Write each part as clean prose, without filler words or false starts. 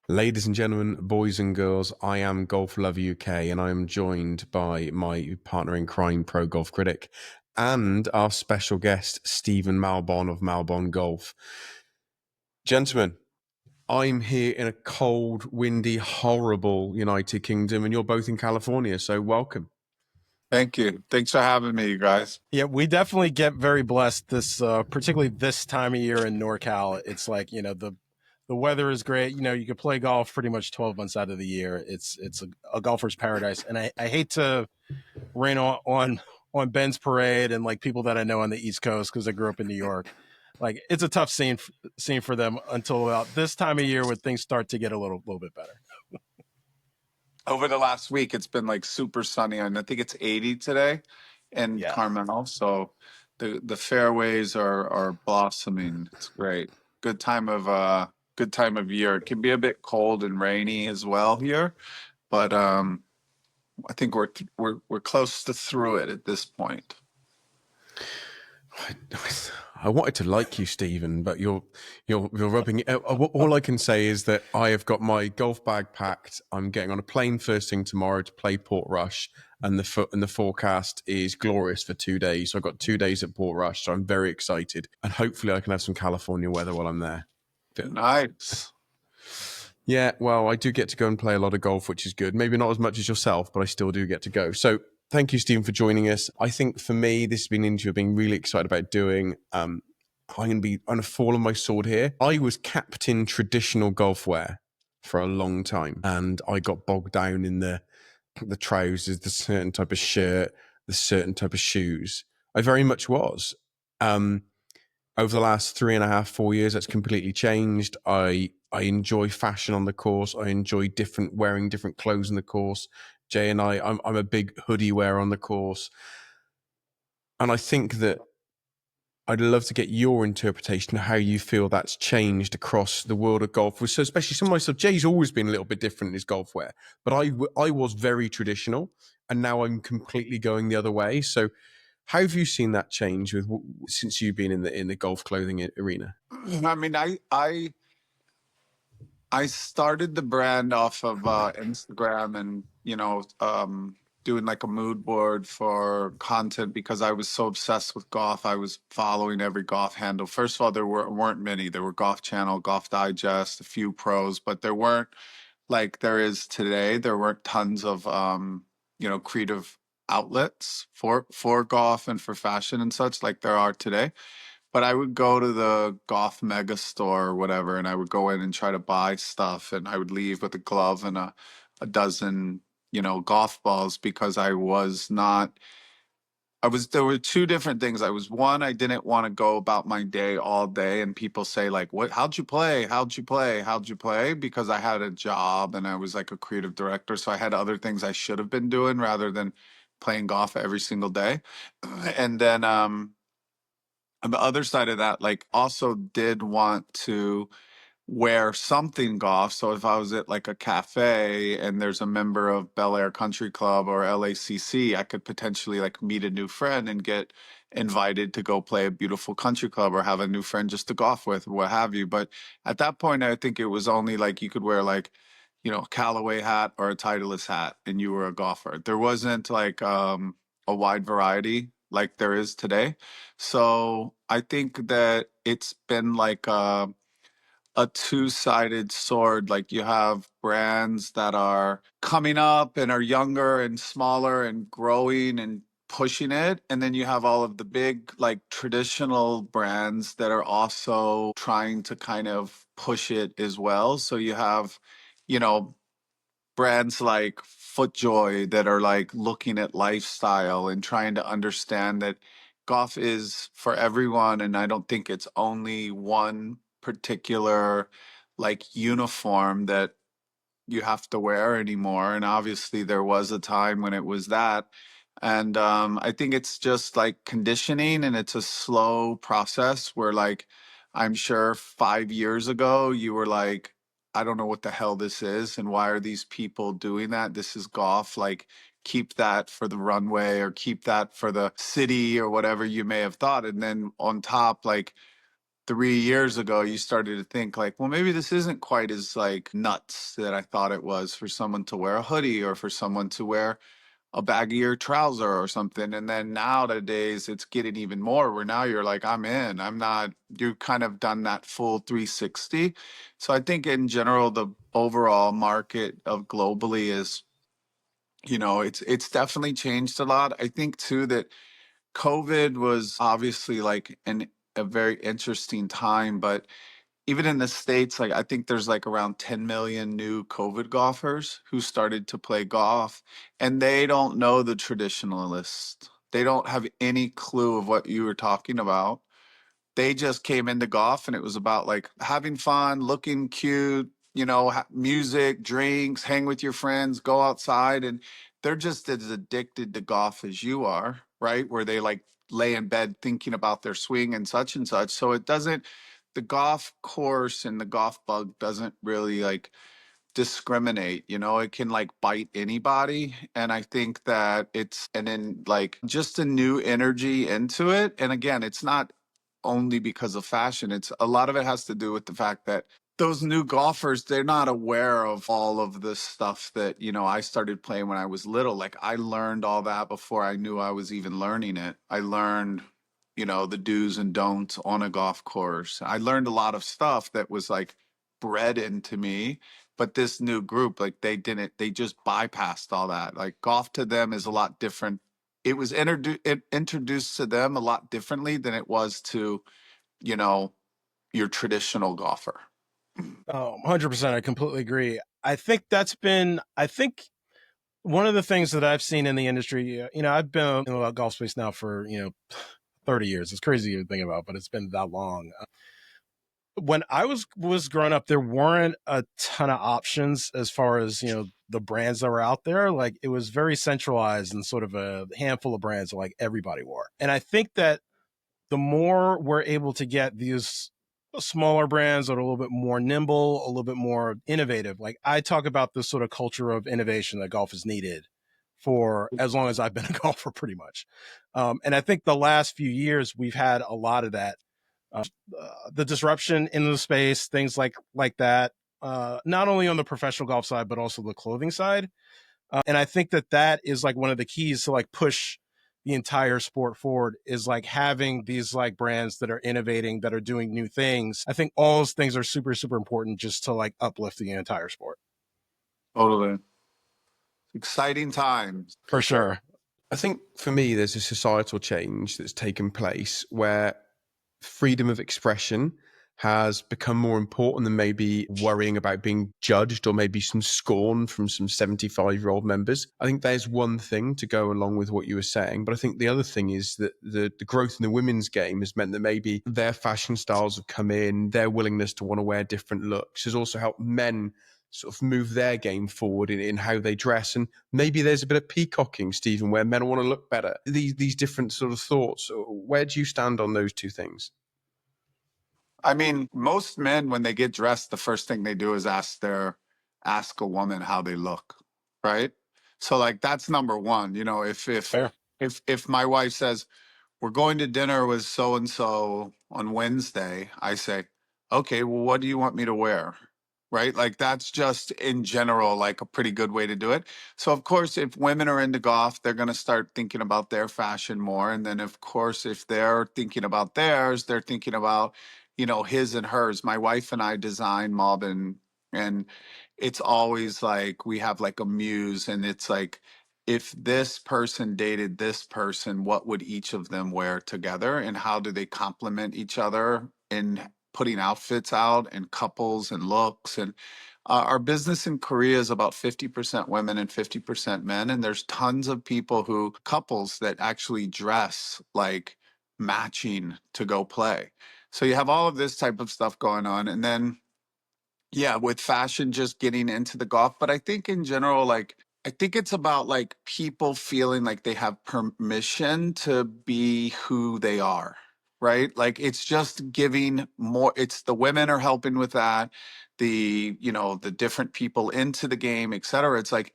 Ladies and gentlemen, boys and girls, I am Golf Lover UK and I am joined by my partner in crime, Pro Golf Critic, and our special guest, Stephen Malbon of Malbon Golf. Gentlemen, I'm here in a cold, windy, horrible United Kingdom and you're both in California, so welcome. Thank you. Thanks for having me, you guys. Yeah, we definitely get very blessed this, particularly this time of year in NorCal. It's like, the weather is great. You can play golf pretty much 12 months out of the year. It's a golfer's paradise. And I hate to rain on Ben's parade and like people that I know on the East Coast because I grew up in New York. Like it's a tough scene for them until about this time of year when things start to get a little bit better. Over the last week, it's been like super sunny, and I think it's 80 today in Yeah. Carmel. So the fairways are blossoming. It's great. Good time of year. It can be a bit cold and rainy as well here, but I think we're close to through it at this point. I wanted to like you, Stephen, but you're rubbing it. All I can say is that I have got my golf bag packed. I'm getting on a plane first thing tomorrow to play Portrush, and the forecast is glorious for 2 days. So I've got 2 days at Portrush, so I'm very excited, and hopefully I can have some California weather while I'm there. Nice. Yeah, well, I do get to go and play a lot of golf, which is good. Maybe not as much as yourself, but I still do get to go. So thank you, Stephen, for joining us. I think for me, this has been an interview I've been really excited about doing. I'm going to fall on my sword here. I was captain traditional golf wear for a long time, and I got bogged down in the trousers, the certain type of shirt, the certain type of shoes. I very much was. Over the last 3.5, 4 years, that's completely changed. I enjoy fashion on the course. I enjoy wearing different clothes on the course. Jay and I'm a big hoodie wearer on the course. And I think that I'd love to get your interpretation of how you feel that's changed across the world of golf. So especially some of myself, Jay's always been a little bit different in his golf wear, but I was very traditional and now I'm completely going the other way. So how have you seen that change since you've been in the golf clothing arena? I mean, I started the brand off of Instagram and, doing like a mood board for content because I was so obsessed with golf. I was following every golf handle. First of all, there weren't many. There were Golf Channel, Golf Digest, a few pros, but there weren't like there is today. There weren't tons of, creative outlets for golf and for fashion and such like there are today. But I would go to the golf mega store or whatever, and I would go in and try to buy stuff, and I would leave with a glove and a dozen, golf balls because I was not. There were two different things. I didn't want to go about my day all day, and people say like, "What? How'd you play? How'd you play? How'd you play?" Because I had a job and I was like a creative director, so I had other things I should have been doing rather than playing golf every single day. And then on the other side of that, like also did want to wear something golf. So if I was at like a cafe and there's a member of Bel Air Country Club or LACC, I could potentially like meet a new friend and get invited to go play a beautiful country club or have a new friend just to golf with, what have you. But at that point, I think it was only like you could wear like, a Callaway hat or a Titleist hat and you were a golfer. There wasn't like a wide variety like there is today. So I think that it's been like a two-sided sword. Like you have brands that are coming up and are younger and smaller and growing and pushing it, and then you have all of the big like traditional brands that are also trying to kind of push it as well. So you have, you know, brands like FootJoy that are like looking at lifestyle and trying to understand that golf is for everyone. And I don't think it's only one particular like uniform that you have to wear anymore. And obviously, there was a time when it was that. And I think it's just like conditioning and it's a slow process where, like, I'm sure 5 years ago, you were like, I don't know what the hell this is. And why are these people doing that? This is golf. Like, keep that for the runway or keep that for the city or whatever you may have thought. And then on top, like, 3 years ago, you started to think like, well, maybe this isn't quite as like nuts that I thought it was for someone to wear a hoodie or for someone to wear a baggier trouser or something. And then nowadays it's getting even more where now you're like, I'm in, I'm not, you kind of done that full 360. So I think in general, the overall market of globally is, it's definitely changed a lot. I think too that COVID was obviously like a very interesting time, but even in the States, like I think there's like around 10 million new COVID golfers who started to play golf, and they don't know the traditionalist. They don't have any clue of what you were talking about. They just came into golf and it was about like having fun, looking cute, music, drinks, hang with your friends, go outside. And they're just as addicted to golf as you are, right? Where they like lay in bed thinking about their swing and such and such. So the golf course and the golf bug doesn't really like discriminate, it can like bite anybody. And I think that and then like just a new energy into it. And again, it's not only because of fashion, it's a lot of it has to do with the fact that those new golfers, they're not aware of all of the stuff that, I started playing when I was little. Like I learned all that before I knew I was even learning it. I learned, the do's and don'ts on a golf course. I learned a lot of stuff that was like bred into me. But this new group, like they just bypassed all that. Like golf to them is a lot different. It was introduced to them a lot differently than it was to, you know, your traditional golfer. Oh, 100%. I completely agree. I think one of the things that I've seen in the industry, I've been in the golf space now for, 30 years. It's crazy to think about, but it's been that long. When I was growing up, there weren't a ton of options as far as, the brands that were out there. Like it was very centralized and sort of a handful of brands that like everybody wore. And I think that the more we're able to get these smaller brands that are a little bit more nimble, a little bit more innovative. Like I talk about this sort of culture of innovation that golf has needed for as long as I've been a golfer, pretty much. And I think the last few years we've had a lot of that, the disruption in the space, things like that. Not only on the professional golf side, but also the clothing side. And I think that is like one of the keys to like push the entire sport forward is like having these like brands that are innovating, that are doing new things. I think all those things are super, super important just to like uplift the entire sport. Totally. Exciting times. For sure. I think for me, there's a societal change that's taken place where freedom of expression has become more important than maybe worrying about being judged or maybe some scorn from some 75-year-old members. I think there's one thing to go along with what you were saying, but I think the other thing is that the growth in the women's game has meant that maybe their fashion styles have come in, their willingness to want to wear different looks has also helped men sort of move their game forward in how they dress. And maybe there's a bit of peacocking, Stephen, where men want to look better. These different sort of thoughts. Where do you stand on those two things? I mean, most men, when they get dressed, the first thing they do is ask a woman how they look, right? So like that's number one. Fair. If my wife says, we're going to dinner with so and so on Wednesday, I say, okay, well, what do you want me to wear? Right? Like that's just in general like a pretty good way to do it. So of course, if women are into golf, they're going to start thinking about their fashion more. And then of course, if they're thinking about theirs, they're thinking about, his and hers. My wife and I design Malbon, and it's always like we have like a muse, and it's like if this person dated this person, what would each of them wear together and how do they complement each other in putting outfits out and couples and looks? And our business in Korea is about 50% women and 50% men. And there's tons of couples that actually dress like matching to go play. So you have all of this type of stuff going on. And then, yeah, with fashion just getting into the golf. But I think in general, like, I think it's about like people feeling like they have permission to be who they are, right? Like it's just giving more, it's the women are helping with that, the different people into the game, et cetera. It's like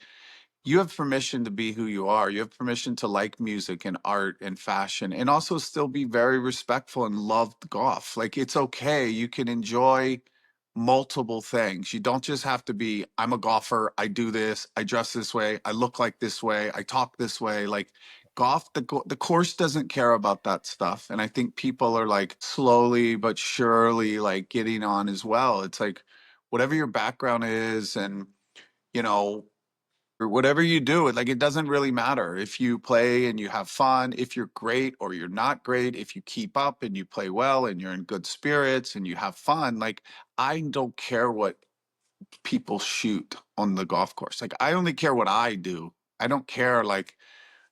you have permission to be who you are. You have permission to like music and art and fashion and also still be very respectful and love golf. Like it's okay. You can enjoy multiple things. You don't just have to be, I'm a golfer, I do this, I dress this way, I look like this way, I talk this way. Like golf, the course doesn't care about that stuff. And I think people are like slowly but surely like getting on as well. It's like whatever your background is and, you know, or whatever you do, like it doesn't really matter if you play and you have fun, if you're great or you're not great, if you keep up and you play well and you're in good spirits and you have fun. Like I don't care what people shoot on the golf course. Like I only care what I do. I don't care like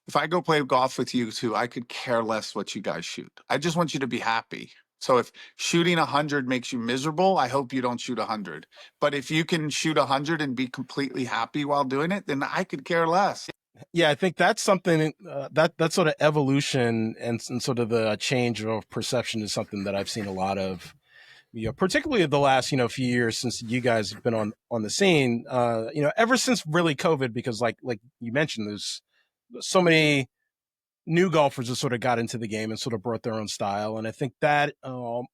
if I go play golf with you two, I could care less what you guys shoot. I just want you to be happy. So if shooting 100 makes you miserable, I hope you don't shoot 100. But if you can shoot 100 and be completely happy while doing it, then I could care less. Yeah, I think that's something that sort of evolution and sort of the change of perception is something that I've seen a lot of, particularly the last, few years since you guys have been on the scene, ever since really COVID, because like you mentioned, there's so many new golfers that sort of got into the game and sort of brought their own style. And I think that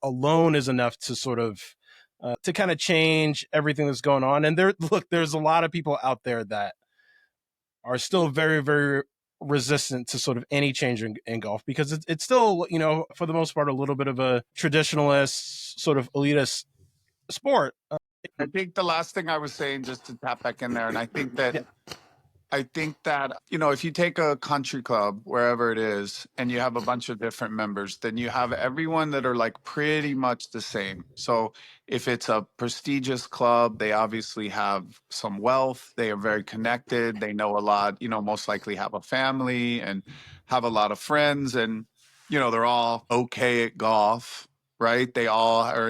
alone is enough to sort of to kind of change everything that's going on. And there's a lot of people out there that are still very, very resistant to sort of any change in golf because it's still, for the most part, a little bit of a traditionalist, sort of elitist sport. I think the last thing I was saying, just to tap back in there, and I think that, if you take a country club, wherever it is, and you have a bunch of different members, then you have everyone that are like pretty much the same. So if it's a prestigious club, they obviously have some wealth. They are very connected. They know a lot, most likely have a family and have a lot of friends. And, they're all okay at golf, right? They all are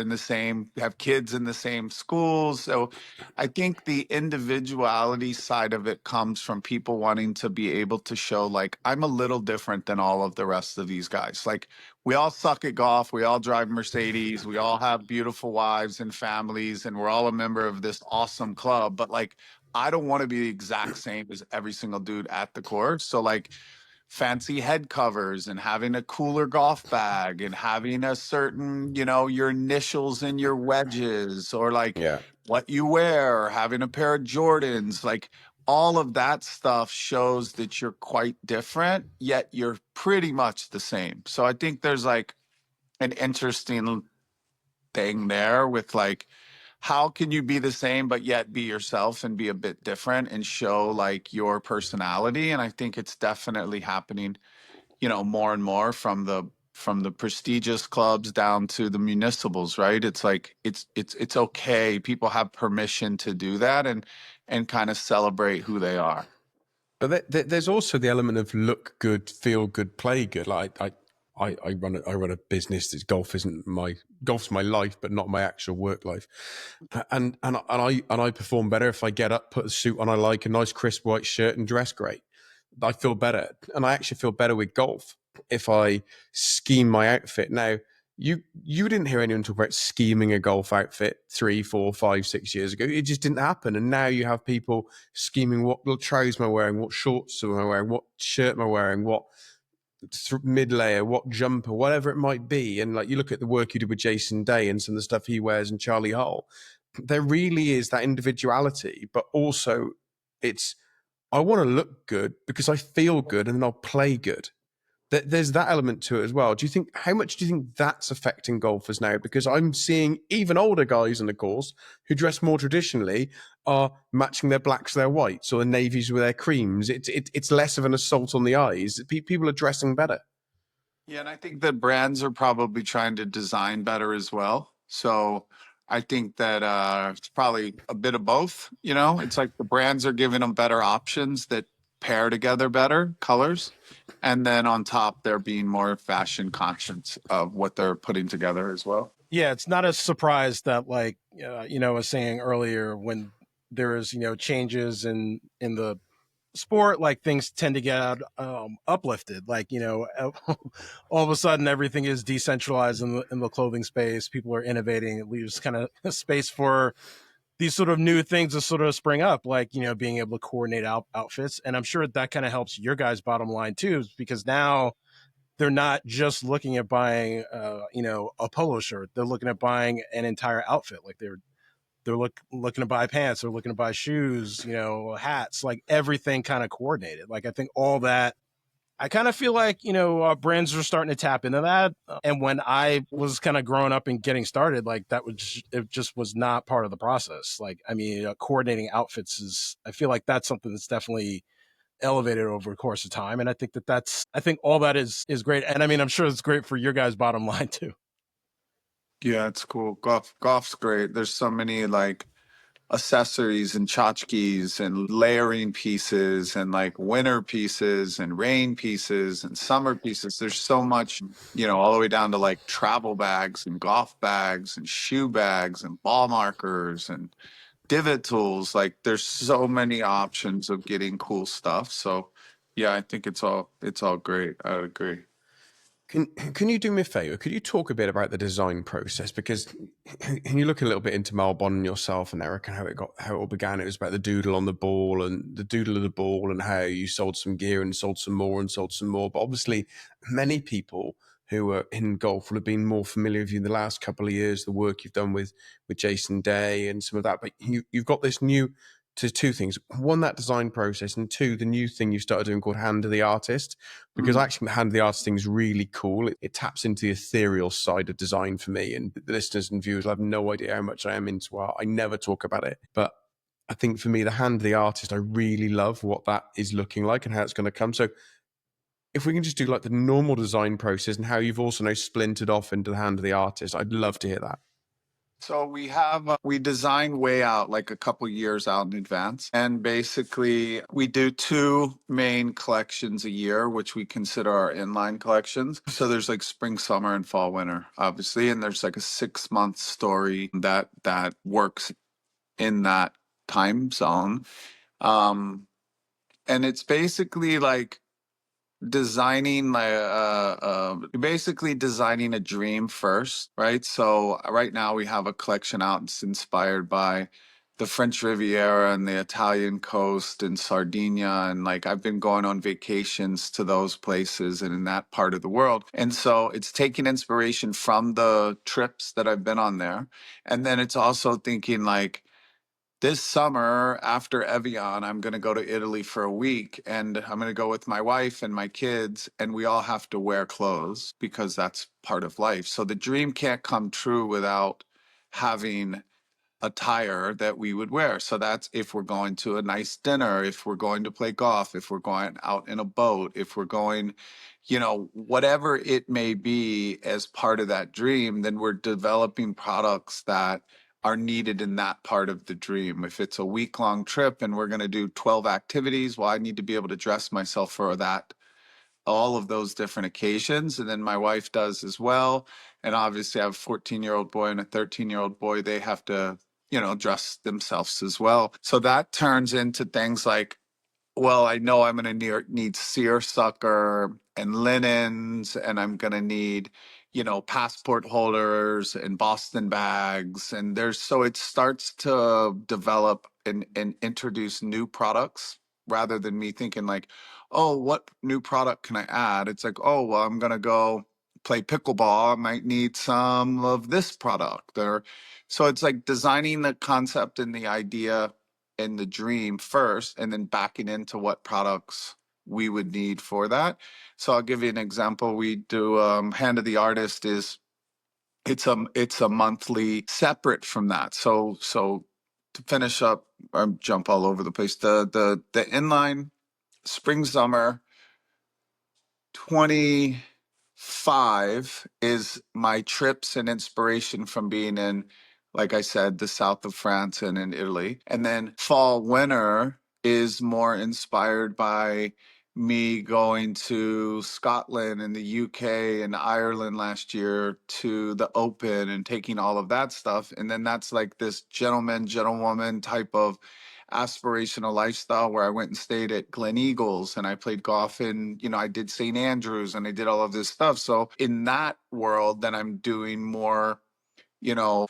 have kids in the same schools. So I think the individuality side of it comes from people wanting to be able to show, like, I'm a little different than all of the rest of these guys. Like, we all suck at golf. We all drive Mercedes. We all have beautiful wives and families, and we're all a member of this awesome club. But, like, I don't want to be the exact same as every single dude at the course. So, like, fancy head covers and having a cooler golf bag and having a certain, your initials in your wedges or like Yeah. what you wear or having a pair of Jordans, like all of that stuff shows that you're quite different, yet you're pretty much the same. So I think there's like an interesting thing there with like, how can you be the same but yet be yourself and be a bit different and show like your personality? And I think it's definitely happening, more and more from the prestigious clubs down to the municipals, right? It's like it's okay. People have permission to do that and kind of celebrate who they are. But there's also the element of look good, feel good, play good. Like I run a business. Golf's my life, but not my actual work life. And I perform better if I get up, put a suit on I like, a nice crisp white shirt, and dress great. I feel better, and I actually feel better with golf if I scheme my outfit. Now, you didn't hear anyone talk about scheming a golf outfit 3, 4, 5, 6 years ago. It just didn't happen, and now you have people scheming what trousers am I wearing, what shorts am I wearing, what shirt am I wearing, what mid layer, what jumper, whatever it might be. And like you look at the work you did with Jason Day and some of the stuff he wears and Charlie Hull, there really is that individuality, but also it's I want to look good because I feel good and then I'll play good. There's that element to it as well. How much do you think that's affecting golfers now? Because I'm seeing even older guys on the course who dress more traditionally are matching their blacks to their whites or the navies with their creams. It's less of an assault on the eyes. People are dressing better. Yeah, and I think that brands are probably trying to design better as well. So I think that it's probably a bit of both. It's like the brands are giving them better options that pair together better colors. And then on top, they're being more fashion conscious of what they're putting together as well. Yeah, it's not a surprise that, like, I was saying earlier, when there is, changes in the sport, like things tend to get uplifted. Like, all of a sudden everything is decentralized in the clothing space. People are innovating. It leaves kind of space for these sort of new things that sort of spring up, like, being able to coordinate outfits. And I'm sure that kind of helps your guys' bottom line too, because now they're not just looking at buying, a polo shirt. They're looking at buying an entire outfit. Like they're looking to buy pants. They're looking to buy shoes, hats, like everything kind of coordinated. Like I think all that, I kind of feel like, brands are starting to tap into that. And when I was kind of growing up and getting started, like it just was not part of the process. Like, I mean, coordinating outfits I feel like that's something that's definitely elevated over the course of time. And I think I think all that is great. And I mean, I'm sure it's great for your guys' bottom line too. Yeah, it's cool. Golf's great. There's so many like accessories and tchotchkes and layering pieces and like winter pieces and rain pieces and summer pieces. There's so much, all the way down to like travel bags and golf bags and shoe bags and ball markers and divot tools. Like there's so many options of getting cool stuff. So yeah, I think it's all great. I would agree. Can you do me a favor? Could you talk a bit about the design process? Because can you look a little bit into Malbon and yourself and Eric and how it all began? It was about the doodle on the ball and the doodle of the ball and how you sold some gear and sold some more and sold some more. But obviously, many people who are in golf will have been more familiar with you in the last couple of years, the work you've done with Jason Day and some of that. But you've got this new to two things. One, that design process, and two, the new thing you started doing called Hand of the Artist. Because actually the Hand of the Artist thing is really cool. It taps into the ethereal side of design for me. And the listeners and viewers will have no idea how much I am into art. I never talk about it. But I think for me, the Hand of the Artist, I really love what that is looking like and how it's going to come. So if we can just do like the normal design process and how you've also now splintered off into the Hand of the Artist, I'd love to hear that. So we design way out, like a couple years out in advance. And basically we do two main collections a year, which we consider our inline collections. So there's like spring, summer, and fall, winter, obviously. And there's like a 6-month story that works in that time zone. And it's basically like basically designing a dream first, right? So right now we have a collection out. It's inspired by the French Riviera and the Italian coast and Sardinia. And like I've been going on vacations to those places and in that part of the world. And so it's taking inspiration from the trips that I've been on there. And then it's also thinking like, this summer after Evian, I'm going to go to Italy for a week and I'm going to go with my wife and my kids, and we all have to wear clothes because that's part of life. So the dream can't come true without having attire that we would wear. So that's if we're going to a nice dinner, if we're going to play golf, if we're going out in a boat, if we're going, whatever it may be as part of that dream, then we're developing products that are needed in that part of the dream. If it's a week-long trip and we're going to do 12 activities, well, I need to be able to dress myself for that, all of those different occasions. And then my wife does as well. And obviously I have a 14-year-old boy and a 13-year-old boy. They have to, dress themselves as well. So that turns into things like, well, I know I'm going to need seersucker and linens, and I'm going to need, passport holders and Boston bags. And so it starts to develop and introduce new products rather than me thinking like, oh, what new product can I add? It's like, oh, well, I'm going to go play pickleball. I might need some of this product. So it's like designing the concept and the idea and the dream first, and then backing into what products we would need for that. So I'll give you an example. We do Hand of the Artist it's a monthly separate from that. So to finish up, I jump all over the place. The inline spring summer 25 is my trips and inspiration from being in, like I said, the south of France and in Italy. And then fall winter is more inspired by me going to Scotland and the UK and Ireland last year to the Open and taking all of that stuff. And then that's like this gentlewoman type of aspirational lifestyle where I went and stayed at Glen Eagles and I played golf and, I did St. Andrews and I did all of this stuff. So in that world, then I'm doing more,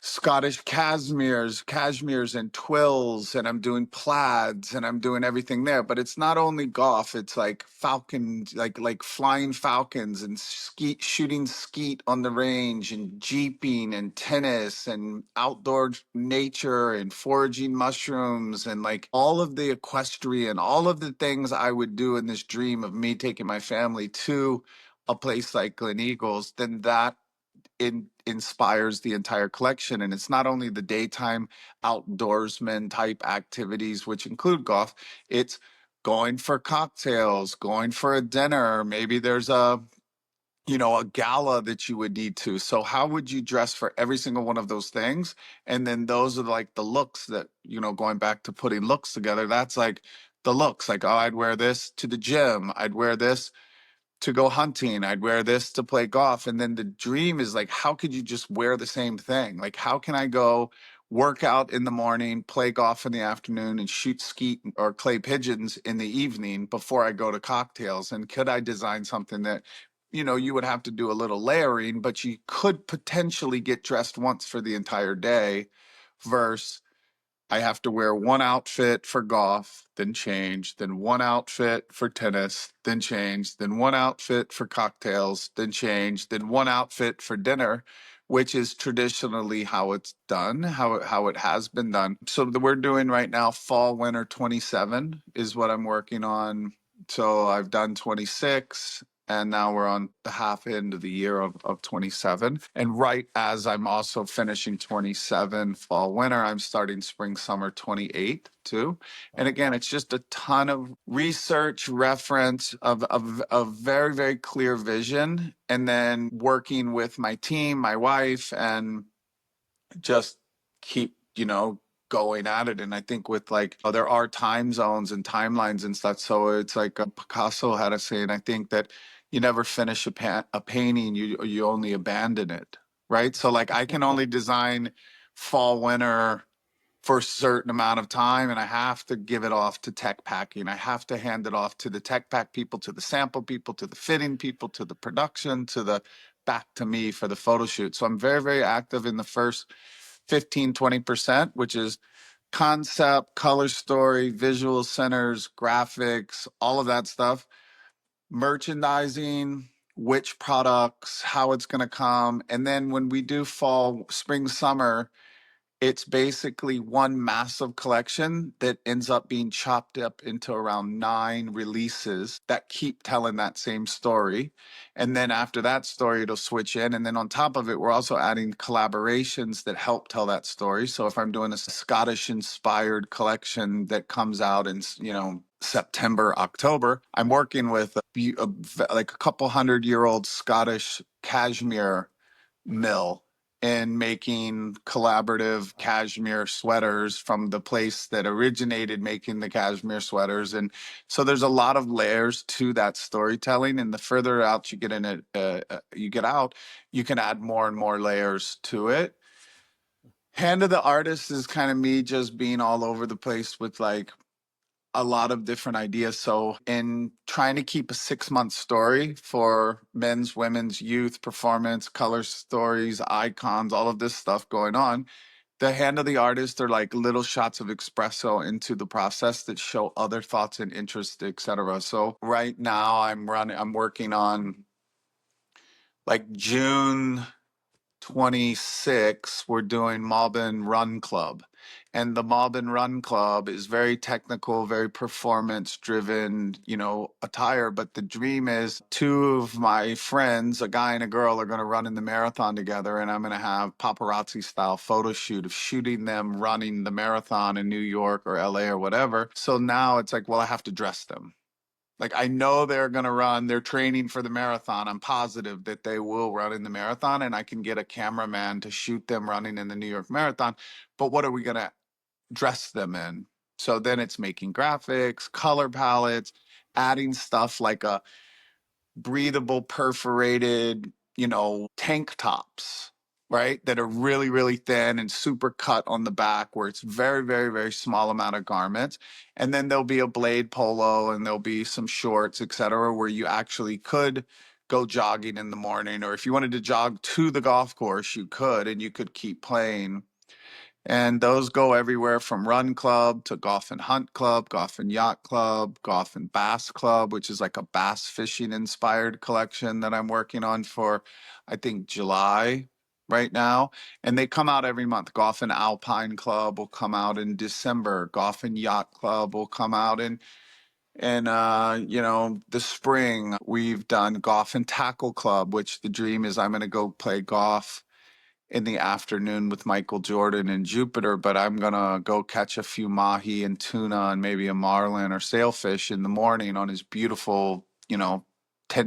Scottish cashmeres and twills, and I'm doing plaids, and I'm doing everything there. But it's not only golf, it's like falcon, like flying falcons, and shooting skeet on the range, and jeeping, and tennis, and outdoor nature, and foraging mushrooms, and like all of the equestrian, all of the things I would do in this dream of me taking my family to a place like Glen Eagles. Then that inspires the entire collection. And it's not only the daytime outdoorsman type activities, which include golf, it's going for cocktails, going for a dinner. Maybe there's a gala that you would need to. So how would you dress for every single one of those things? And then those are like the looks that, going back to putting looks together, that's like the looks. Like, oh, I'd wear this to the gym. I'd wear this to go hunting. I'd wear this to play golf. And then the dream is like, how could you just wear the same thing? Like, how can I go work out in the morning, play golf in the afternoon, and shoot skeet or clay pigeons in the evening before I go to cocktails? And could I design something that, you would have to do a little layering, but you could potentially get dressed once for the entire day versus I have to wear one outfit for golf, then change, then one outfit for tennis, then change, then one outfit for cocktails, then change, then one outfit for dinner, which is traditionally how it's done, how it has been done. So we're doing right now fall winter 27 is what I'm working on. So I've done 26. And now we're on the half end of the year of 27. And right as I'm also finishing 27 fall winter, I'm starting spring summer 28 too. And again, it's just a ton of research, reference of very, very clear vision. And then working with my team, my wife, and just keep, going at it. And I think with there are time zones and timelines and stuff. So it's like Picasso had a saying, I think that you never finish a painting, you only abandon it, right? So like I can only design fall, winter for a certain amount of time, and I have to give it off to tech packing. I have to hand it off to the tech pack people, to the sample people, to the fitting people, to the production, to the back to me for the photo shoot. So I'm very, very active in the first 15-20%, which is concept, color story, visual centers, graphics, all of that stuff, merchandising, which products, how it's going to come. And then when we do fall, spring, summer, it's basically one massive collection that ends up being chopped up into around 9 releases that keep telling that same story. And then after that story, it'll switch in. And then on top of it, we're also adding collaborations that help tell that story. So if I'm doing a Scottish inspired collection that comes out in, September, October, I'm working with like a couple 100-year-old Scottish cashmere mill and making collaborative cashmere sweaters from the place that originated making the cashmere sweaters. And so there's a lot of layers to that storytelling. And the further out you get in it, you can add more and more layers to it. Hand of the Artist is kind of me just being all over the place with like a lot of different ideas. So in trying to keep a 6-month story for men's, women's, youth, performance, color stories, icons, all of this stuff going on, the Hand of the Artist are like little shots of espresso into the process that show other thoughts and interests, etc. So right now I'm working on like June 26, we're doing Malbon Run Club. And the Malbon Run Club is very technical, very performance driven, attire. But the dream is 2 of my friends, a guy and a girl, are going to run in the marathon together. And I'm going to have paparazzi style photo shoot of shooting them running the marathon in New York or LA or whatever. So now it's like, well, I have to dress them. Like, I know they're going to run. They're training for the marathon. I'm positive that they will run in the marathon, and I can get a cameraman to shoot them running in the New York Marathon. But what are we going to dress them in? So then it's making graphics, color palettes, adding stuff like a breathable, perforated, tank tops, right? That are really, really thin and super cut on the back, where it's very, very, very small amount of garments. And then there'll be a blade polo and there'll be some shorts, et cetera, where you actually could go jogging in the morning, or if you wanted to jog to the golf course, you could, and you could keep playing. And those go everywhere from run club to golf and hunt club, golf and yacht club, golf and bass club, which is like a bass fishing inspired collection that I'm working on for, I think, July right now. And they come out every month. Golf and alpine club will come out in December. Golf and yacht club will come out in the spring. We've done golf and tackle club, which the dream is I'm going to go play golf in the afternoon with Michael Jordan in Jupiter, but I'm gonna go catch a few mahi and tuna and maybe a marlin or sailfish in the morning on his beautiful, $10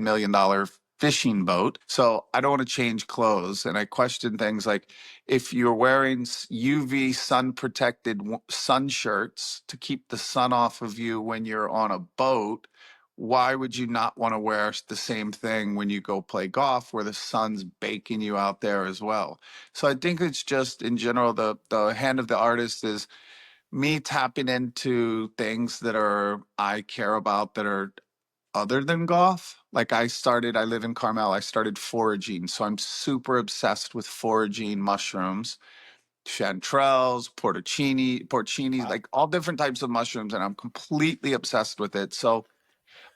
million fishing boat. So I don't want to change clothes. And I question things like, if you're wearing UV sun protected sun shirts to keep the sun off of you when you're on a boat, why would you not want to wear the same thing when you go play golf where the sun's baking you out there as well? So I think it's just in general, the hand of the artist is me tapping into things that I care about that are other than golf. Like I live in Carmel, I started foraging. So I'm super obsessed with foraging mushrooms, chanterelles, porcinis, Wow. like all different types of mushrooms. And I'm completely obsessed with it. So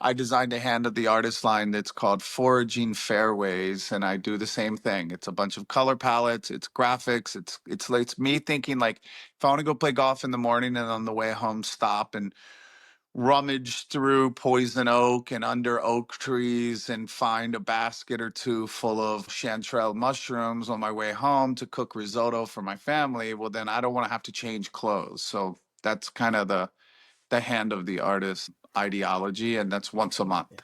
I designed a hand of the artist line that's called Foraging Fairways, and I do the same thing. It's a bunch of color palettes, it's graphics, it's me thinking like if I want to go play golf in the morning and on the way home stop and rummage through poison oak and under oak trees and find a basket or two full of chanterelle mushrooms on my way home to cook risotto for my family, well then I don't want to have to change clothes. So that's kind of the hand of the artist ideology, and that's once a month.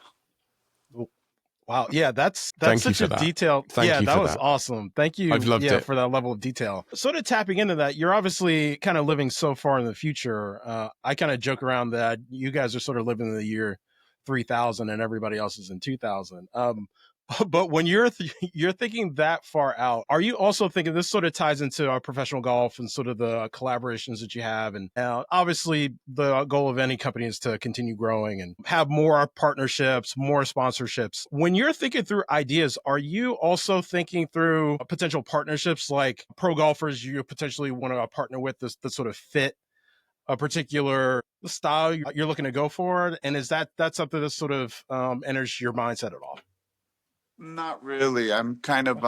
Wow. Yeah, that's Thank you such for a that. detailed. Thank Yeah, you that for was that. awesome. Thank I've you. loved Yeah, it. for that level of detail. Sort of tapping into that, you're obviously kind of living so far in the future. I kind of joke around that you guys are sort of living in the year 3000 and everybody else is in 2000. But when you're thinking that far out, are you also thinking this sort of ties into our professional golf and sort of the collaborations that you have? And obviously, the goal of any company is to continue growing and have more partnerships, more sponsorships. When you're thinking through ideas, are you also thinking through potential partnerships like pro golfers you potentially want to partner with that sort of fit a particular style you're looking to go for? And is that something that sort of enters your mindset at all? Not really. I'm kind of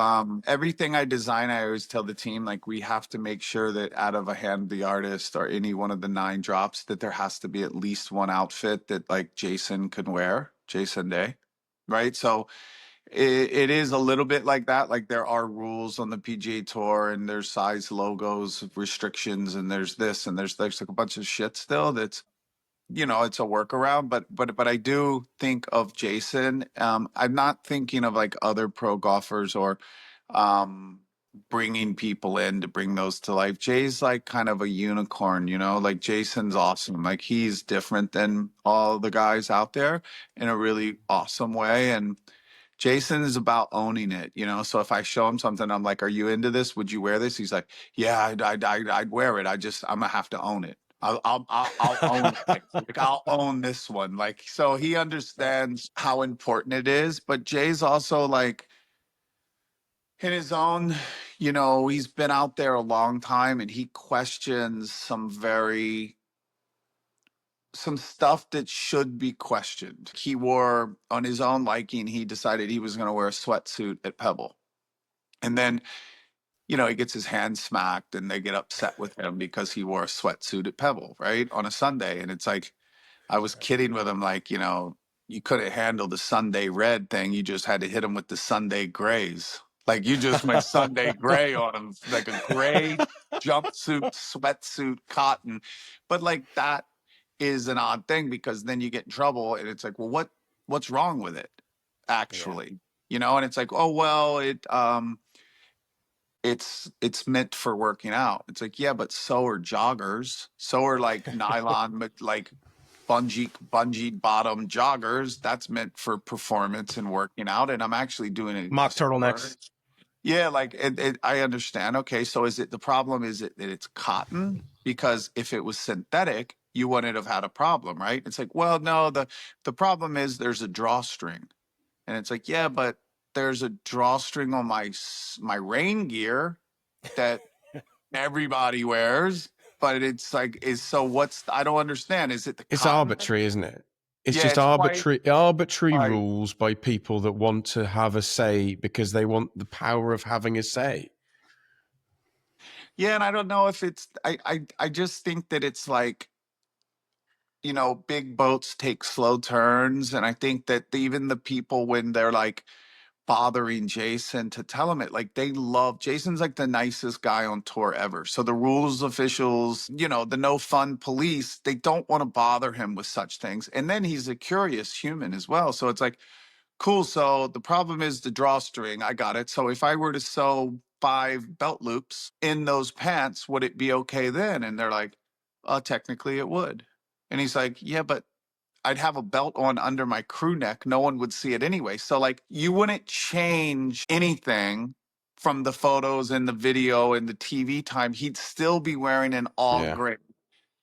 everything I design, I always tell the team like we have to make sure that out of a hand of the artist or any one of the 9 drops that there has to be at least one outfit that like Jason can wear, Jason Day. Right? So it is a little bit like that. Like there are rules on the PGA Tour and there's size logos, restrictions, and there's this and there's like a bunch of shit still that's it's a workaround, but I do think of Jason. I'm not thinking of like other pro golfers or um, bringing people in to bring those to life. Jay's like kind of a unicorn, like Jason's awesome. Like he's different than all the guys out there in a really awesome way. And Jason is about owning it, So if I show him something, I'm like, "Are you into this? Would you wear this?" He's like, "Yeah, I'd wear it. I'm gonna have to own it. I'll own it. Like I'll own this one." Like so, he understands how important it is. But Jay's also like in his own, he's been out there a long time, and he questions some stuff that should be questioned. He wore on his own liking, he decided he was going to wear a sweatsuit at Pebble. And then, he gets his hand smacked and they get upset with him because he wore a sweatsuit at Pebble, right? On a Sunday. And it's like, I was kidding with him, like, you couldn't handle the Sunday red thing. You just had to hit him with the Sunday grays. Like you just went Sunday gray on him, like a gray jumpsuit, sweatsuit, cotton. But like that is an odd thing because then you get in trouble and it's like, well, what's wrong with it Yeah. actually? And it's like, oh well, it's meant for working out. It's like, yeah, but so are joggers. So are like nylon, like bungee bottom joggers. That's meant for performance and working out. And I'm actually doing it. Mock turtlenecks. Yeah, like I understand. Okay, so is it the problem? Is it that it's cotton? Because if it was synthetic, you wouldn't have had a problem, right? It's like, well, no, the problem is there's a drawstring. And it's like, yeah, but there's a drawstring on my rain gear that everybody wears. But it's like, I don't understand. Is it the It's cotton? arbitrary, isn't it? It's Yeah, just it's quite arbitrary right. rules by people that want to have a say because they want the power of having a say. Yeah, and I don't know if I just think that it's like, big boats take slow turns. And I think that even the people, when they're like bothering Jason to tell him it, like they love Jason's like the nicest guy on tour ever. So the rules officials, the no fun police, they don't want to bother him with such things. And then he's a curious human as well. So it's like, cool. So the problem is the drawstring. I got it. So if I were to sew 5 belt loops in those pants, would it be okay then? And they're like, technically it would. And he's like, yeah, but I'd have a belt on under my crew neck. No one would see it anyway. So like you wouldn't change anything from the photos and the video and the TV time. He'd still be wearing an all Yeah. gray,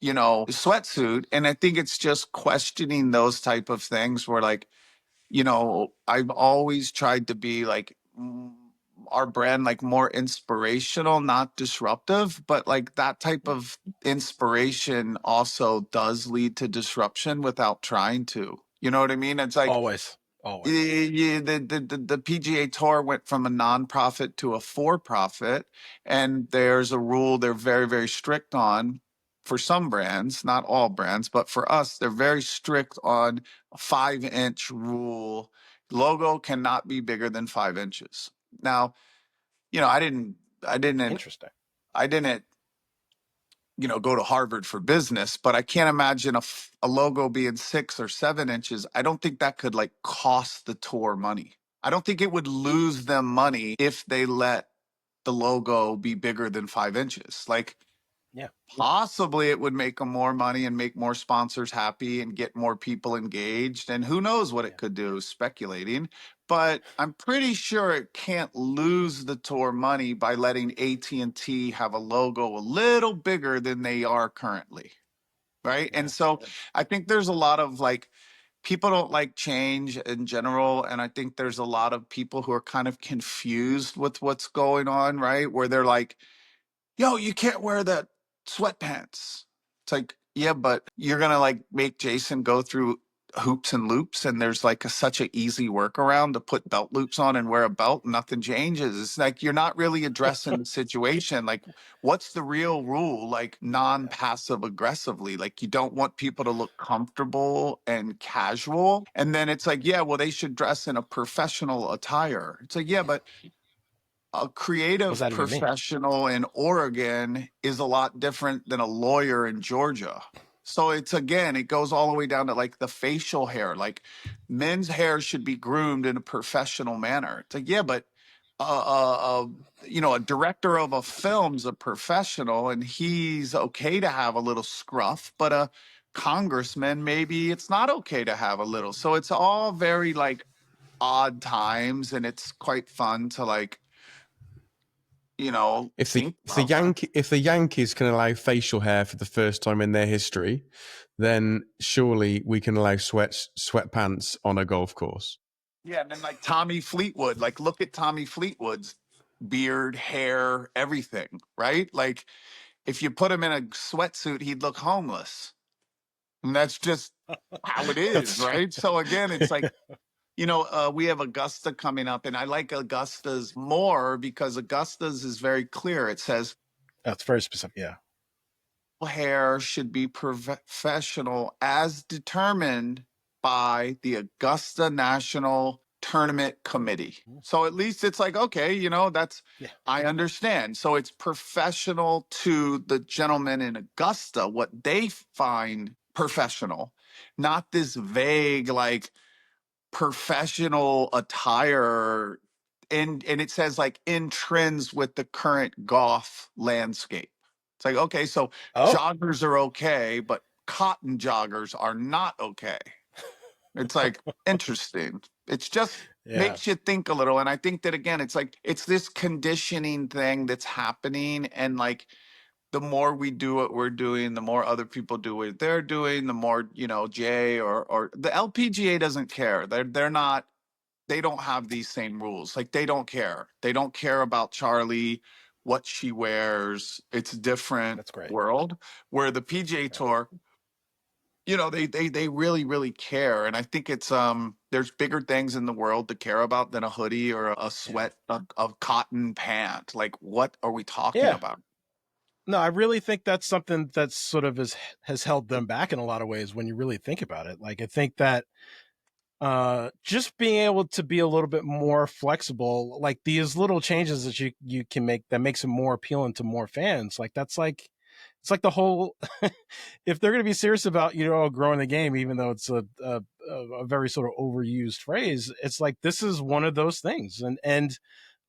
sweatsuit. And I think it's just questioning those type of things where like, I've always tried to be like our brand, like more inspirational, not disruptive, but like that type of inspiration also does lead to disruption without trying to. You know what I mean? It's like Always. the PGA Tour went from a nonprofit to a for-profit, and there's a rule they're very, very strict on for some brands, not all brands, but for us, they're very strict on a 5-inch rule. Logo cannot be bigger than 5 inches. Now, I didn't, Interesting. I didn't, go to Harvard for business, but I can't imagine a logo being 6 or 7 inches. I don't think that could like cost the tour money. I don't think it would lose them money if they let the logo be bigger than 5 inches. Like, Yeah. possibly it would make them more money and make more sponsors happy and get more people engaged. And who knows what it could do, speculating. But I'm pretty sure it can't lose the tour money by letting AT&T have a logo a little bigger than they are currently. Right. Yeah. And so I think there's a lot of like, people don't like change in general. And I think there's a lot of people who are kind of confused with what's going on, right? Where they're like, yo, you can't wear that sweatpants. It's like, yeah, but you're gonna like make Jason go through hoops and loops, and there's like such an easy workaround to put belt loops on and wear a belt, and nothing changes. It's like you're not really addressing the situation. Like, what's the real rule? Like non-passive aggressively. Like you don't want people to look comfortable and casual. And then it's like, yeah, well, they should dress in a professional attire. It's like, yeah, but a What does creative that even mean? professional in Oregon is a lot different than a lawyer in Georgia. So it's again, it goes all the way down to like the facial hair. Like men's hair should be groomed in a professional manner. It's like, yeah, but a director of a film's a professional and he's okay to have a little scruff, but a congressman, maybe it's not okay to have a little. So it's all very like odd times, and it's quite fun to like, If think about that. if the Yankees can allow facial hair for the first time in their history, then surely we can allow sweatpants on a golf course. Yeah, and then like Tommy Fleetwood, like look at Tommy Fleetwood's beard, hair, everything, right? Like if you put him in a sweatsuit, he'd look homeless. And that's just how it is, That's true. right? So again, it's like, we have Augusta coming up, and I like Augusta's more because Augusta's is very clear. It says That's very specific. Yeah. hair should be professional as determined by the Augusta National Tournament Committee. So at least it's like, okay, that's, Yeah. I understand. So it's professional to the gentlemen in Augusta, what they find professional, not this vague, like professional attire. And it says like in trends with the current golf landscape. It's like, okay, so Oh, joggers are okay, but cotton joggers are not okay. It's like interesting. It's just yeah. makes you think a little. And I think that again, it's like it's this conditioning thing that's happening. And like the more we do what we're doing, the more other people do what they're doing, the more, Jay or the LPGA doesn't care. They're not they don't have these same rules. Like they don't care. They don't care about Charlie, what she wears. It's a different That's great. world. Where the PGA Tour, they really really care, and I think it's there's bigger things in the world to care about than a hoodie or a Yeah. sweat of cotton pant. Like, what are we talking Yeah. about? No, I really think that's something that sort of has held them back in a lot of ways when you really think about it. Like I think that just being able to be a little bit more flexible, like these little changes that you can make that makes it more appealing to more fans, like that's like it's like the whole if they're going to be serious about growing the game, even though it's a very sort of overused phrase, it's like this is one of those things. And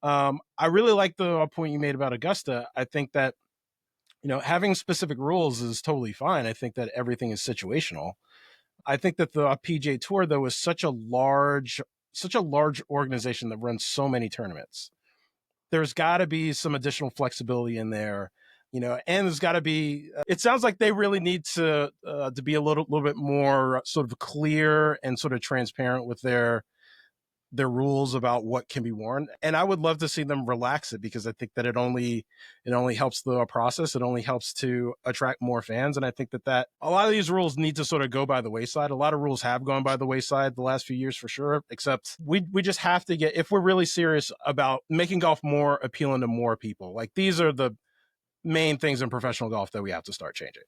I really like the point you made about Augusta. I think that having specific rules is totally fine. I think that everything is situational. I think that the PGA Tour, though, is such a large organization that runs so many tournaments. There's got to be some additional flexibility in there, and there's got to be. It sounds like they really need to be a little bit more sort of clear and sort of transparent with their rules about what can be worn. And I would love to see them relax it, because I think that it only helps the process. It only helps to attract more fans. And I think that a lot of these rules need to sort of go by the wayside. A lot of rules have gone by the wayside the last few years for sure, except we just have to if we're really serious about making golf more appealing to more people, like these are the main things in professional golf that we have to start changing.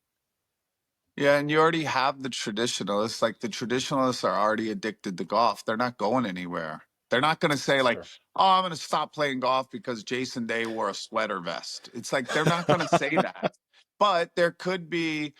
Yeah, and you already have the traditionalists. Like the traditionalists are already addicted to golf. They're not going anywhere. They're not going to say like, Sure. "Oh, I'm going to stop playing golf because Jason Day wore a sweater vest." It's like they're not going to say that. But there could be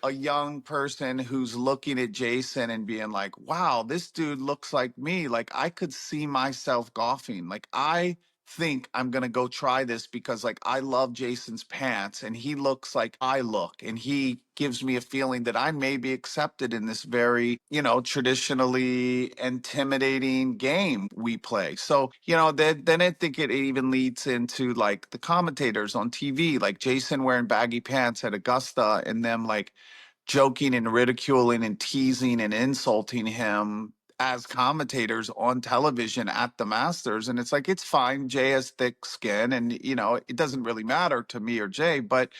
a young person who's looking at Jason and being like, wow, this dude looks like me. Like I could see myself golfing. Like I think I'm going to go try this because like I love Jason's pants and he looks like I look and he gives me a feeling that I may be accepted in this very, traditionally intimidating game we play. So, then I think it even leads into like the commentators on TV, like Jason wearing baggy pants at Augusta and them like joking and ridiculing and teasing and insulting him as commentators on television at the Masters. And it's like, it's fine. Jay has thick skin and, it doesn't really matter to me or Jay, but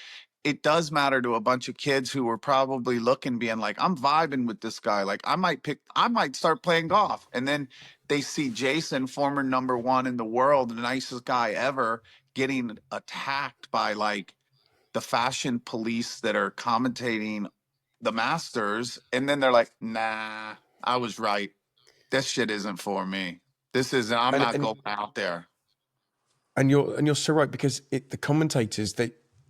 it does matter to a bunch of kids who were probably looking, being like, I'm vibing with this guy. Like I might start playing golf. And then they see Jason, former number one in the world, the nicest guy ever, getting attacked by like the fashion police that are commentating the Masters, and then they're like, "Nah, I was right. This shit isn't for me. This isn't. I'm And not and going out there." and you're so right, because the commentators,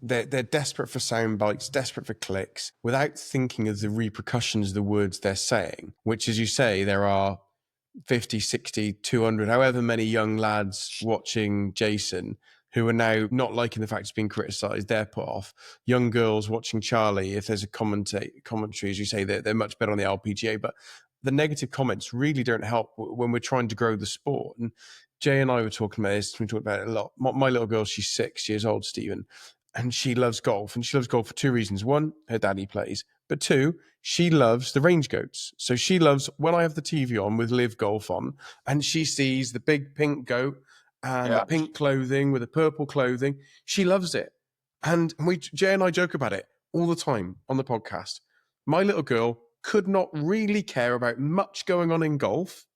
they're desperate for sound bites, desperate for clicks, without thinking of the repercussions of the words they're saying, which, as you say, there are 50, 60, 200, however many young lads watching Jason who are now not liking the fact it's being criticised. They're put off. Young girls watching Charlie, if there's a commentary, as you say, they're much better on the LPGA. But the negative comments really don't help when we're trying to grow the sport. And Jay and I were talking about this. We talked about it a lot. My little girl, she's 6 years old, Stephen, and she loves golf. And she loves golf for two reasons. One, her daddy plays. But two, she loves the range goats. So she loves when I have the TV on with Live Golf on, and she sees the big pink goat and the Yeah, pink clothing with the purple clothing. She loves it. And Jay and I joke about it all the time on the podcast. My little girl could not really care about much going on in golf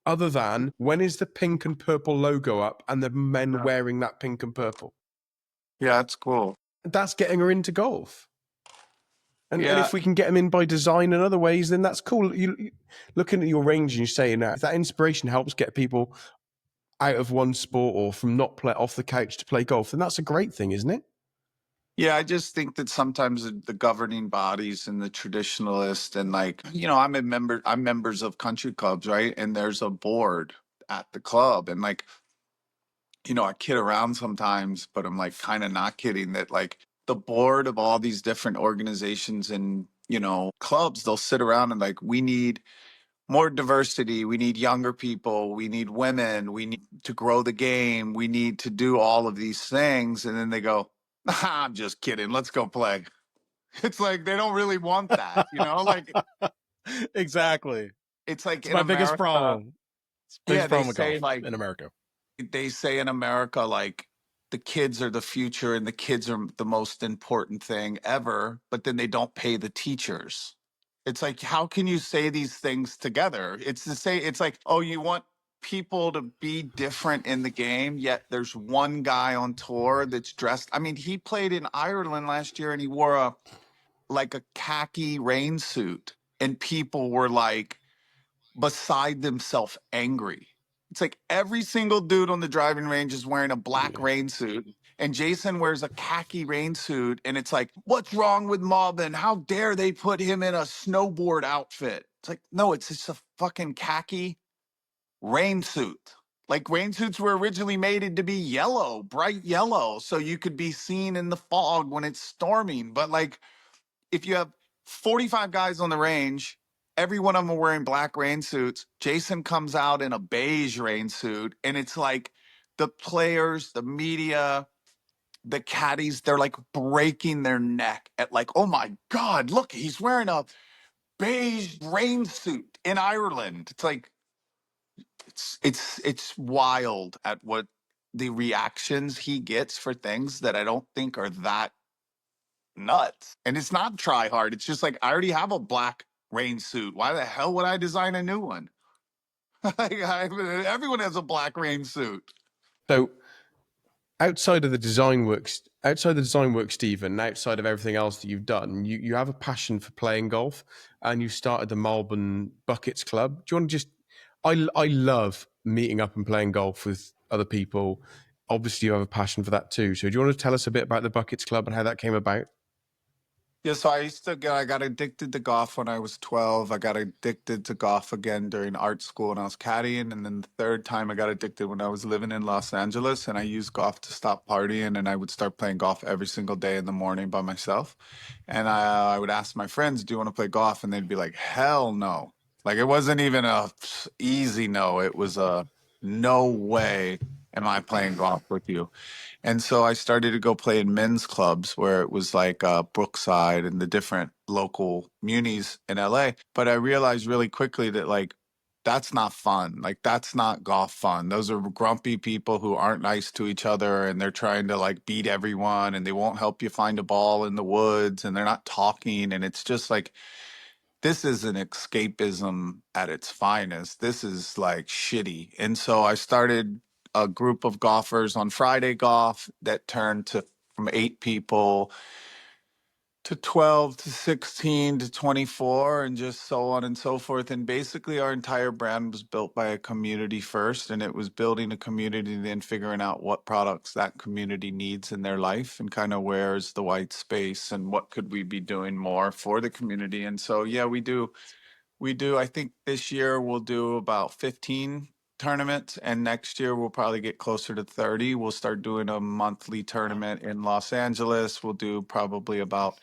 other than when is the pink and purple logo up and the men wearing that pink and purple. yeah, it's cool. That's getting her into golf. And Yeah, if we can get them in by design and other ways, then that's cool. Looking at your range and you saying that, if that inspiration helps get people out of one sport or from not play off the couch to play golf, then that's a great thing, isn't it? yeah. I just think that sometimes the governing bodies and the traditionalists and like, I'm members of country clubs, right? And there's a board at the club, and like, I kid around sometimes, but I'm like kind of not kidding, that like the board of all these different organizations and, clubs, they'll sit around and like, we need more diversity. We need younger people. We need women. We need to grow the game. We need to do all of these things. And then they go, I'm just kidding. Let's go play. It's like they don't really want that, Like Exactly. it's like It's in my biggest America, problem. It's a big Yeah, problem with golf in America. they say in America, like the kids are the future and the kids are the most important thing ever, but then they don't pay the teachers. It's like, how can you say these things together? It's to say, it's like, oh, you want people to be different in the game, yet there's one guy on tour that's dressed. I mean, he played in Ireland last year and he wore a khaki rain suit, and people were like beside themselves angry. It's like every single dude on the driving range is wearing a black rain suit, and Jason wears a khaki rain suit, and it's like, what's wrong with Malbon? How dare they put him in a snowboard outfit? It's like, no, it's just a fucking khaki rain suit. Like rain suits were originally made to be yellow, bright yellow, so you could be seen in the fog when it's storming. But like, if you have 45 guys on the range, every one of them are wearing black rain suits. Jason comes out in a beige rain suit, and it's like the players, the media, the caddies, they're like breaking their neck at like, oh my God, look, he's wearing a beige rain suit in Ireland. It's like it's wild at what the reactions he gets for things that I don't think are that nuts. And it's not try hard. It's just like, I already have a black rain suit. Why the hell would I design a new one? Everyone has a black rain suit. So outside of the design works, Stephen, outside of everything else that you've done, you have a passion for playing golf, and you started the Malbon Buckets Club. Do you want to just? I love meeting up and playing golf with other people. Obviously, you have a passion for that too. So, do you want to tell us a bit about the Buckets Club and how that came about? Yeah, so I got addicted to golf when I was 12. I got addicted to golf again during art school when I was caddying. And then the third time I got addicted when I was living in Los Angeles, and I used golf to stop partying, and I would start playing golf every single day in the morning by myself. And I would ask my friends, do you want to play golf? And they'd be like, hell no. Like it wasn't even a easy no. It was a no way am I playing golf with you. And so I started to go play in men's clubs where it was like Brookside and the different local munis in LA. But I realized really quickly that like that's not fun. Like that's not golf fun. Those are grumpy people who aren't nice to each other, and they're trying to like beat everyone, and they won't help you find a ball in the woods, and they're not talking, and it's just like this is an escapism at its finest. This is like shitty. And so I started a group of golfers on Friday Golf that turned to from 8 people to 12 to 16 to 24, and just so on and so forth. And basically our entire brand was built by a community first, and it was building a community and then figuring out what products that community needs in their life, and kind of where's the white space and what could we be doing more for the community. And so yeah, we do. I think this year we'll do about 15 tournaments, and next year we'll probably get closer to 30. We'll start doing a monthly tournament in Los Angeles. We'll do probably about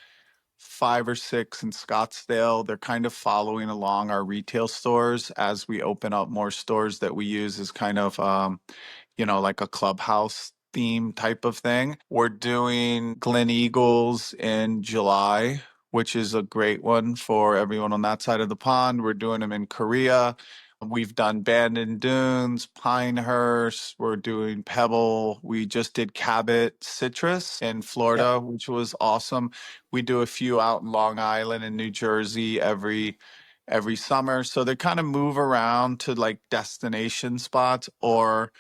5 or 6 in Scottsdale. They're kind of following along our retail stores as we open up more stores that we use as kind of like a clubhouse theme type of thing. We're doing Glen Eagles in July, which is a great one for everyone on that side of the pond. We're doing them in Korea. We've done Bandon Dunes, Pinehurst. We're doing Pebble. We just did Cabot Citrus in Florida, which was awesome. We do a few out in Long Island and New Jersey every summer. So they kind of move around to like destination spots or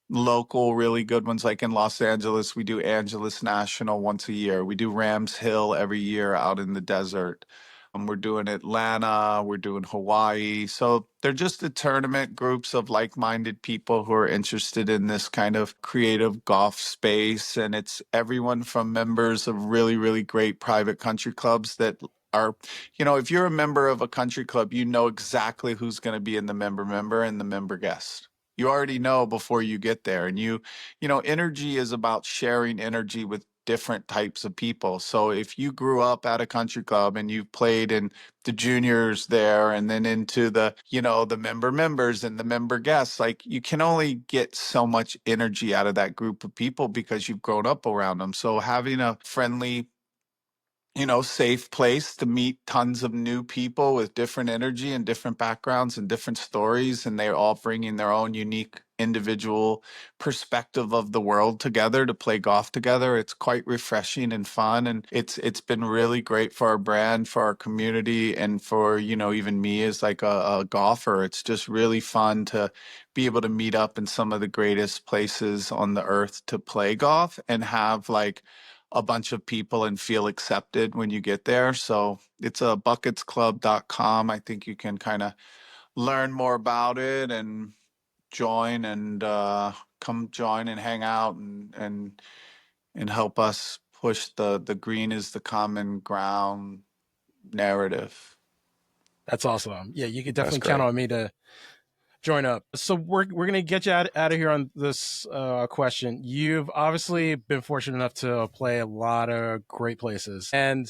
local really good ones. Like in Los Angeles, we do Angeles National once a year. We do Rams Hill every year out in the desert. We're doing Atlanta, we're doing Hawaii. So they're just the tournament groups of like-minded people who are interested in this kind of creative golf space. And it's everyone from members of really, really great private country clubs that are, if you're a member of a country club, you know exactly who's going to be in the member and the member guest. You already know before you get there. And energy is about sharing energy with different types of people. So if you grew up at a country club and you played in the juniors there and then into the members and the member guests, like you can only get so much energy out of that group of people because you've grown up around them. So having a friendly you know, safe place to meet tons of new people with different energy and different backgrounds and different stories. And they're all bringing their own unique individual perspective of the world together to play golf together. It's quite refreshing and fun. And it's been really great for our brand, for our community, and for, you know, even me as like a golfer. It's just really fun to be able to meet up in some of the greatest places on the earth to play golf and have like a bunch of people and feel accepted when you get there. So it's a bucketsclub.com. I think you can kind of learn more about it and join and come join and hang out and help us push the green is the common ground narrative. That's awesome. Yeah, you can That's definitely count great. on me to join up. So we're gonna get you out of here on this question. You've obviously been fortunate enough to play a lot of great places, and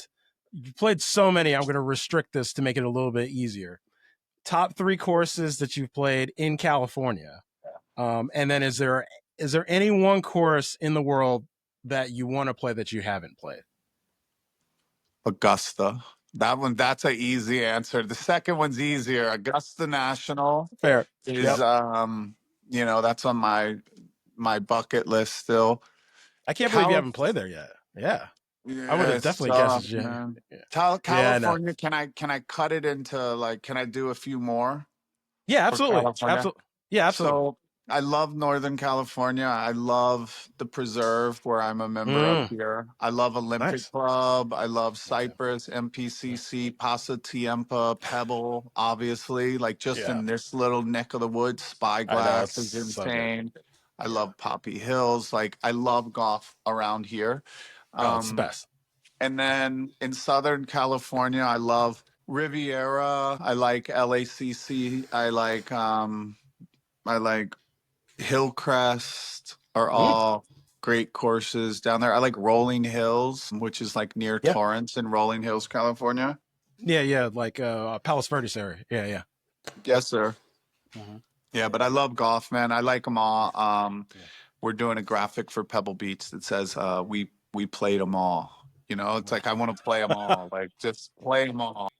you've played so many. I'm gonna restrict this to make it a little bit easier. Top 3 courses that you've played in California, and then is there any one course in the world that you want to play that you haven't played? Augusta. That's an easy answer. The second one's easier. Augusta National Fair. is Yep. you know, that's on my bucket list still. I can't believe you haven't played there yet. Yeah. I would Yeah, have it's definitely guessed tough, you. man. Yeah, I know. California, can I cut it into like, can I do a few more Yeah, for absolutely. California? Absolutely. Yeah, absolutely. So I love Northern California. I love the Preserve where I'm a member up here. I love Olympic Nice. Club. I love Okay. Cypress, MPCC, Paso Tiempo, Pebble, obviously. Like just Yeah. in this little neck of the woods, I know. Spyglass It's is so good. insane. I Yeah. love Poppy Hills. Like I love golf around here. Oh, it's the Um, best. and then in Southern California, I love Riviera. I like LACC. I like Hillcrest are Mm. all great courses down there. I like Rolling Hills, which is like near Yeah. Torrance in Rolling Hills, California. Yeah. Like Palos Verdes area. Yeah. Yes, sir. Mm-hmm. Yeah, but I love golf, man. I like them all. Yeah. We're doing a graphic for Pebble Beach that says we played them all. You know, it's like I want to play them all. Like just play them all.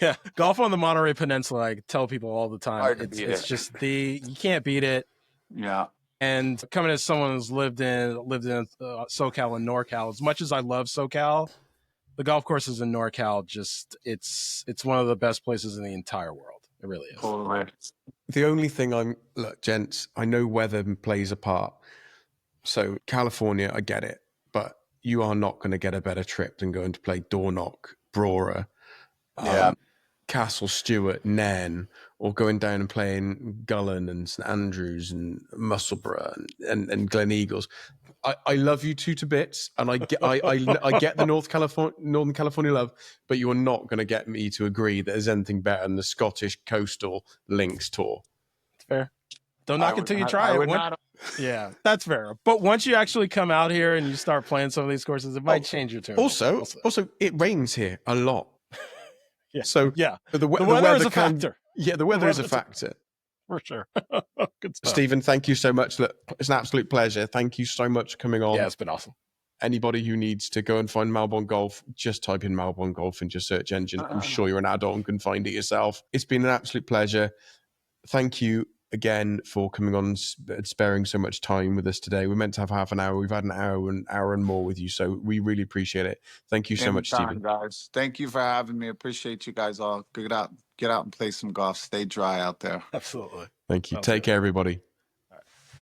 Yeah. Golf on the Monterey Peninsula, I tell people all the time. Hard to beat It's it. just you can't beat it. Yeah. And coming as someone who's lived in SoCal and NorCal, as much as I love SoCal, the golf courses in NorCal just it's one of the best places in the entire world. It really is. Totally. The only thing look, gents, I know weather plays a part. So California, I get it, but you are not going to get a better trip than going to play Dornoch, Brora, Yeah. Castle Stewart, Nairn, or going down and playing Gullen and St Andrews and Musselburgh and Glen Eagles. I love you two to bits, and I get the Northern California love, but you are not going to get me to agree that there's anything better than the Scottish Coastal Links Tour. It's fair. Don't knock it till you try I it. would not. Yeah, that's fair. But once you actually come out here and you start playing some of these courses, it might change your tune. Also, it rains here a lot. Yeah. So yeah, the weather is a factor. Yeah, the weather is a factor. For sure. Good stuff. Stephen, thank you so much. Look, it's an absolute pleasure. Thank you so much for coming on. Yeah, it's been awesome. Anybody who needs to go and find Malbon Golf, just type in Malbon Golf into your search engine. I'm sure you're an adult and can find it yourself. It's been an absolute pleasure. Thank you again for coming on and sparing so much time with us today. We're meant to have half an hour. We've had an hour and more with you, so we really appreciate it. Thank you so much, Stephen. Guys. Thank you for having me. Appreciate you guys all. Get out and play some golf. Stay dry out there. Absolutely. Thank you. Take care, everybody.